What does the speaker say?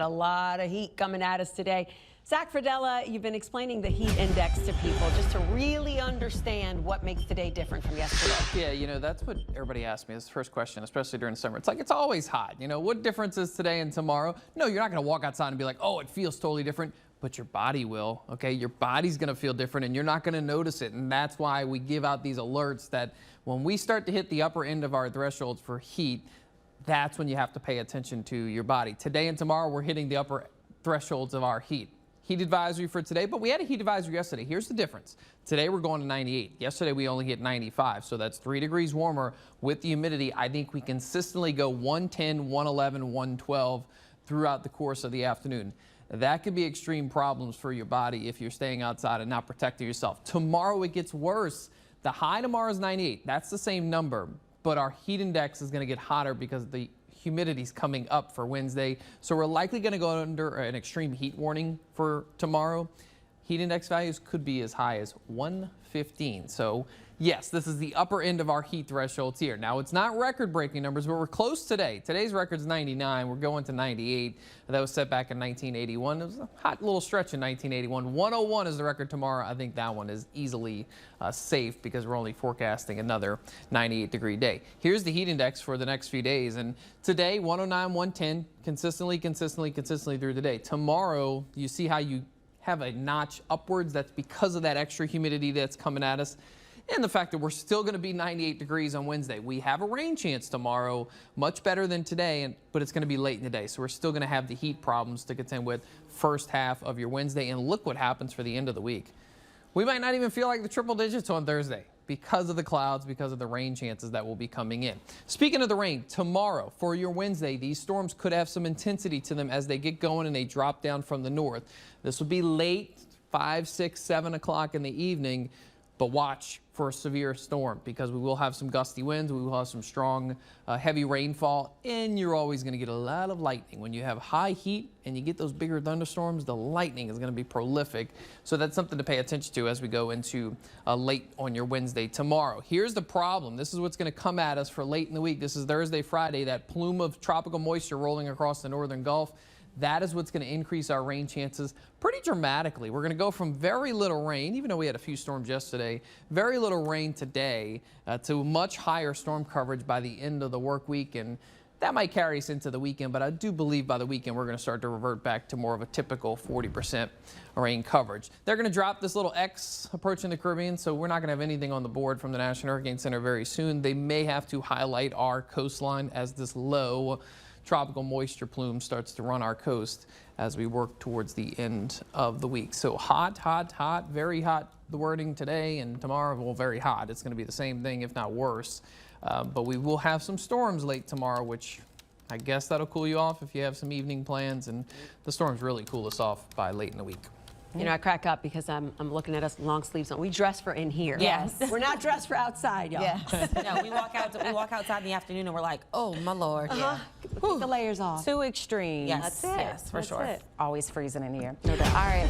A lot of heat coming at us today. Zach Fradella, you've been explaining the heat index to people just to really understand what makes today different from yesterday. Yeah, you know, that's what everybody asks me. It's the first question, especially during the summer. It's like, it's always hot. You know, what difference is today and tomorrow? No, you're not going to walk outside and be like, oh, it feels totally different. But your body will, okay? Your body's going to feel different and you're not going to notice it. And that's why we give out these alerts that when we start to hit the upper end of our thresholds for heat, that's when you have to pay attention to your body. Today and tomorrow, we're hitting the upper thresholds of our heat. Heat advisory for today, but we had a heat advisory yesterday. Here's the difference. Today we're going to 98. Yesterday we only hit 95, so that's 3 degrees warmer with the humidity. I think we consistently go 110, 111, 112 throughout the course of the afternoon. That could be extreme problems for your body if you're staying outside and not protecting yourself. Tomorrow it gets worse. The high tomorrow is 98. That's the same number, but our heat index is going to get hotter because the humidity's coming up for Wednesday. So we're likely going to go under an extreme heat warning for tomorrow. Heat index values could be as high as 115. So yes, this is the upper end of our heat thresholds here. Now it's not record-breaking numbers, but we're close today. Today's record's 99. We're going to 98. That was set back in 1981. It was a hot little stretch in 1981. 101 is the record tomorrow. I think that one is easily safe because we're only forecasting another 98-degree day. Here's the heat index for the next few days. And today, 109, 110, consistently through the day. Tomorrow, you see how you have a notch upwards. That's because of that extra humidity that's coming at us. And the fact that we're still going to be 98 degrees on Wednesday. We have a rain chance tomorrow, much better than today, but it's going to be late in the day. So we're still going to have the heat problems to contend with first half of your Wednesday. And look what happens for the end of the week. We might not even feel like the triple digits on Thursday because of the clouds, because of the rain chances that will be coming in. Speaking of the rain, tomorrow for your Wednesday, these storms could have some intensity to them as they get going and they drop down from the north. This will be late, 5, 6, 7 o'clock in the evening. But watch for a severe storm because we will have some gusty winds, we will have some strong, heavy rainfall, and you're always going to get a lot of lightning. When you have high heat and you get those bigger thunderstorms, the lightning is going to be prolific. So that's something to pay attention to as we go into late on your Wednesday tomorrow. Here's the problem. This is what's going to come at us for late in the week. This is Thursday, Friday, that plume of tropical moisture rolling across the northern Gulf. That is what's going to increase our rain chances pretty dramatically. We're going to go from very little rain, even though we had a few storms yesterday, very little rain today to much higher storm coverage by the end of the work week. And that might carry us into the weekend, but I do believe by the weekend we're going to start to revert back to more of a typical 40% rain coverage. They're going to drop this little X approaching the Caribbean, so we're not going to have anything on the board from the National Hurricane Center very soon. They may have to highlight our coastline as this low tropical moisture plume starts to run our coast as we work towards the end of the week. So hot, hot, hot, very hot, the wording today and tomorrow. Well, very hot. It's going to be the same thing, if not worse. But we will have some storms late tomorrow, which I guess that'll cool you off if you have some evening plans. And the storms really cool us off by late in the week. You know, I crack up because I'm looking at us long sleeves on. We dress for in here. Yes. We're not dressed for outside, y'all. Yes. No, we walk outside in the afternoon and we're like, oh my Lord. Yeah. Take the layers off. Too extreme. Yes. That's it. Yes, for That's sure. it. Always freezing in here. No doubt. All right.